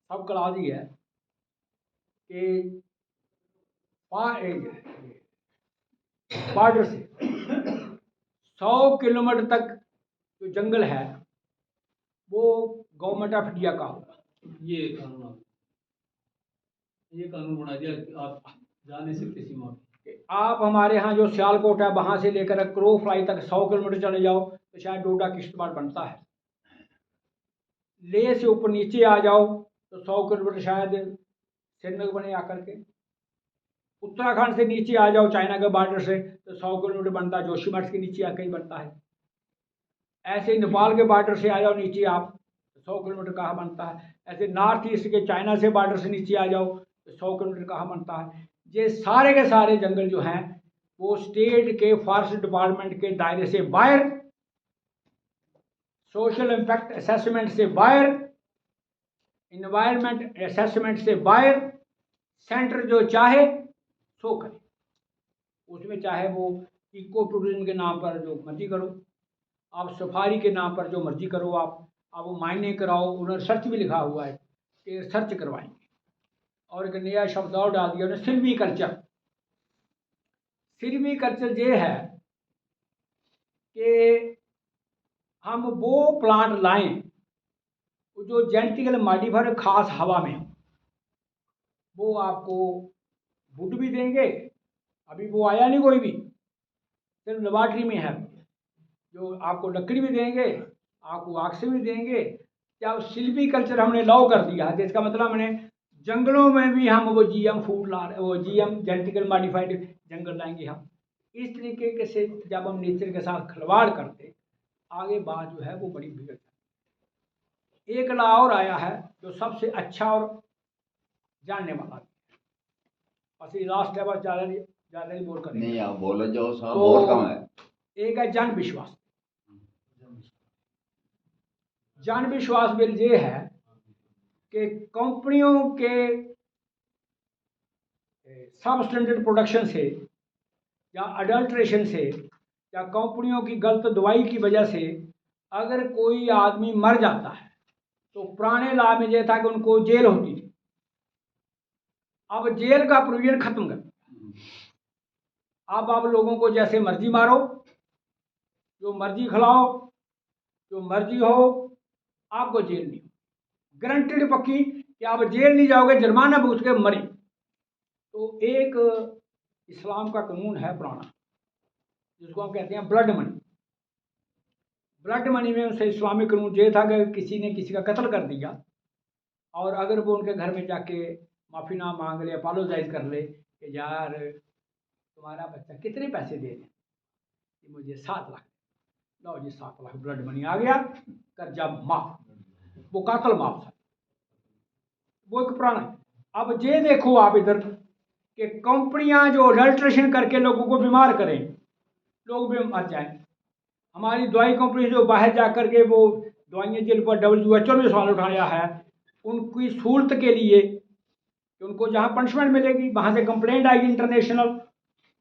सबका लाज ये है कि बॉर्डर से 100 किलोमीटर तक जो जंगल है वो गवर्नमेंट ऑफ इंडिया का होगा। ये कानून बना दिया कि आप जा नहीं सकते सीमा पे। आप हमारे यहाँ जो सियालकोट है वहाँ से लेकर क्रो फ्लाई तक 100 किलोमीटर चले जाओ तो शायद डोडा किश्तवाड़ बनता है। लेह से ऊपर नीचे आ जाओ तो 100 किलोमीटर शायद श्रीनगर बने आकर के। उत्तराखंड से नीचे आ जाओ चाइना के बॉर्डर से तो 100 किलोमीटर बनता है, जोशीमठ के नीचे आकर ही बनता है। ऐसे नेपाल के बॉर्डर से आ जाओ नीचे आप, 100 किलोमीटर कहाँ बनता है। ऐसे नॉर्थ ईस्ट के चाइना से बॉर्डर से नीचे आ जाओ तो 100 किलोमीटर कहाँ बनता है। ये सारे के सारे जंगल जो हैं वो स्टेट के फॉरेस्ट डिपार्टमेंट के दायरे से बाहर, सोशल इम्पैक्ट असेसमेंट से बाहर, इन्वायरमेंट असेसमेंट से बाहर, सेंटर जो चाहे सो करे। उसमें चाहे वो इको टूरिज्म के नाम पर जो मर्जी करो, आप सफारी के नाम पर जो मर्जी करो, आप वो मायने कराओ। उन्होंने सर्च भी लिखा हुआ है कि सर्च करवाएंगे, और एक नया शब्द और डाल दिया उन्होंने, सिल्वी कल्चर। सिल्वी कल्चर ये है कि हम वो प्लांट लाएं जो जेनेटिकल मॉडिफाइड खास हवा में हो, वो आपको वुड भी देंगे। अभी वो आया नहीं कोई भी, सिर्फ लेबॉर्ट्री में है, जो आपको लकड़ी भी देंगे, आपको ऑक्सीजन भी देंगे। क्या सिल्वी कल्चर हमने लॉ कर दिया है, जिसका मतलब हमने जंगलों में भी हम वो जीएम फूड ला रहे, वो जीएम जेनेटिकल मॉडिफाइड जंगल लाएंगे हम। इस तरीके से जब हम नेचर के साथ खिलवाड़ करते, आगे बात जो है वो बड़ी बिगड़ जाती। एक लॉ और आया है जो सबसे अच्छा और जानने वाला, बस ये लास्ट है, बस ज़्यादा नहीं बोल कर नहीं आप बोले जाओ साहब, तो बहुत कम है। एक है जन विश्वास। जन विश्वास बिल ये है कि कंपनियों के सब स्टैंडर्ड प्रोडक्शन से या अडल्ट्रेशन से या कंपनियों की गलत दवाई की वजह से अगर कोई आदमी मर जाता है तो पुराने लॉ में यह था कि उनको जेल होती थी। अब जेल का प्रोविजन खत्म कर दिया। अब आप लोगों को जैसे मर्जी मारो, जो मर्जी खिलाओ, जो मर्जी हो, आपको जेल नहीं, गारंटेड पक्की कि आप जेल नहीं जाओगे, जुर्माना भुगत के मरे। तो एक इस्लाम का कानून है पुराना, जिसको हम कहते हैं ब्लड मनी। ब्लड मनी में उनसे इस्लामिक कानून ये था कि किसी ने किसी का कत्ल कर दिया और अगर वो उनके घर में जाके माफ़ी ना मांग ले, अपोलोजाइज कर ले कि यार तुम्हारा बच्चा कितने पैसे दे दें, कि मुझे 7 लाख, लो जी 7 लाख ब्लड मनी आ गया, कर्जा माफ, वो कातल माफ था। वो एक पुराना है। अब ये देखो आप इधर कि कंपनियां जो अडल्ट्रेशन करके लोगों को बीमार करें, लोग भी मर जाएं। हमारी दवाई कंपनी जो बाहर जा कर के वो दवाइयाँ जिन पर WHO ने सवाल उठाया है, उनकी सहूलत के लिए कि उनको जहाँ पनिशमेंट मिलेगी वहाँ से कंप्लेंट आएगी इंटरनेशनल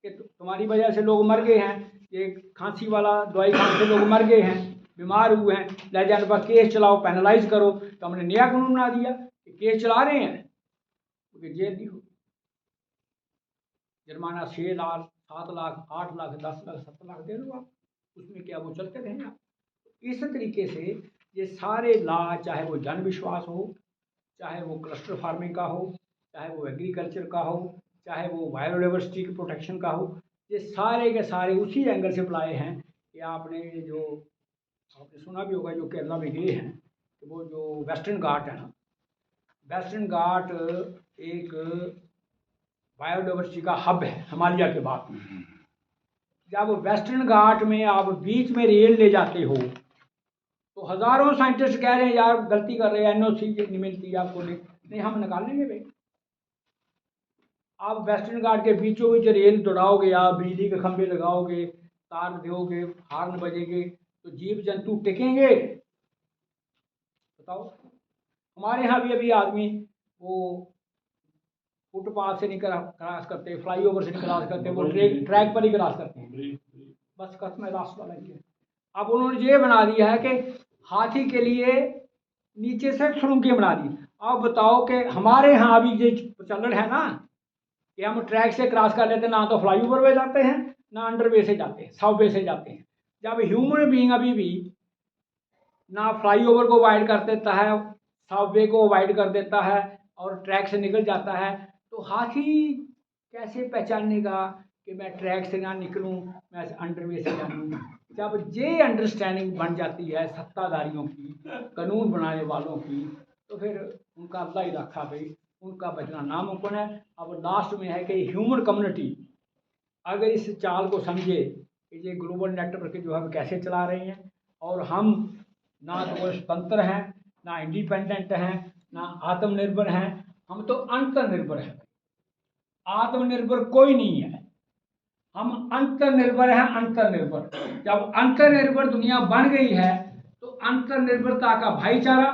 कि तुम्हारी वजह से लोग मर गए हैं, ये खांसी वाला दवाई खाने से लोग मर गए हैं, बीमार हुए हैं, ले जाने पर केस चलाओ, पेनलाइज करो। तो हमने नया कानून बना दिया कि केस चला रहे हैं क्योंकि जेल नहीं होगी, जुर्माना 6 लाख, 7 लाख, 8 लाख, 10 लाख, 7 लाख दे दो आप, उसमें क्या वो चलते रहेंगे आप। इस तरीके से ये सारे लॉ, चाहे वो जन विश्वास हो, चाहे वो क्लस्टर फार्मिंग का हो, चाहे वो एग्रीकल्चर का हो, चाहे वो बायोडाइवर्सिटी की प्रोटेक्शन का हो, ये सारे के सारे उसी एंगल से अप्लाई हैं कि आपने सुना भी होगा जो केरला में गए हैं कि वो जो वेस्टर्न घाट है ना, वेस्टर्न घाट एक बायोडाइवर्सिटी का हब है हिमालय के बाद। जब वेस्टर्न घाट में आप बीच में रेल ले जाते हो तो हज़ारों साइंटिस्ट कह रहे हैं यार गलती कर रहे हैं, NOC नहीं मिलती आपको, नहीं हम निकाल लेंगे भाई। आप वेस्टर्न घाट के बीचों बीच रेल दौड़ाओगे, आप बिजली के खंभे लगाओगे, तार दोगे, हार्न बजेंगे, तो जीव जंतु टिकेंगे? बताओ। हमारे यहाँ भी अभी आदमी वो फुटपाथ से नहीं क्रॉस करते, फ्लाईओवर से नहीं क्रॉस करते, वो ट्रैक पर ही क्रॉस करते हैं, बस कसम रास्ता लगी है। अब उन्होंने ये बना दिया है कि हाथी के लिए नीचे से सुरंगें बना दी। अब बताओ कि हमारे यहाँ अभी ये प्रचलन है ना कि हम ट्रैक से क्रॉस कर लेते हैं, ना तो फ्लाईओवर पे जाते हैं, ना अंडरवे से जाते हैं, सबवे से जाते हैं। जब ह्यूमन बीइंग अभी भी ना फ्लाईओवर को अवॉइड कर देता है, सबवे को अवॉइड कर देता है और ट्रैक से निकल जाता है, तो हाथी कैसे पहचानेगा कि मैं ट्रैक से ना निकलूं, मैं अंडरवे से जाऊँ? जब ये अंडरस्टैंडिंग बन जाती है सत्ताधारियों की, कानून बनाने वालों की, तो फिर उनका अल्लाह ही रखा भाई, उनका बचना नामुमकिन है। अब लास्ट में है कि ह्यूमन कम्युनिटी अगर इस चाल को समझे कि ये ग्लोबल नेटवर्क जो हम कैसे चला रहे हैं, और हम ना तो स्वतंत्र हैं, ना इंडिपेंडेंट हैं, ना आत्मनिर्भर हैं, हम तो अंतर्निर्भर हैं। आत्मनिर्भर कोई नहीं है, हम अंतर्निर्भर हैं। अंतर्निर्भर, जब अंतर्निर्भर दुनिया बन गई है तो अंतर्निर्भरता का भाईचारा,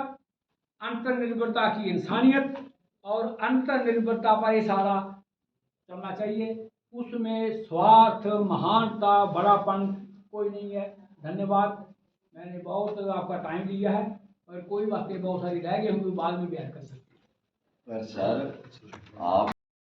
अंतर्निर्भरता की इंसानियत और अंतर्निर्भरता पर ही सारा चलना चाहिए। उसमें स्वार्थ, महानता, बड़ापन कोई नहीं है। धन्यवाद, मैंने बहुत आपका टाइम लिया है और कोई बातें बहुत सारी रह गई, हम बाद में बयान कर सकते हैं। पर सर आप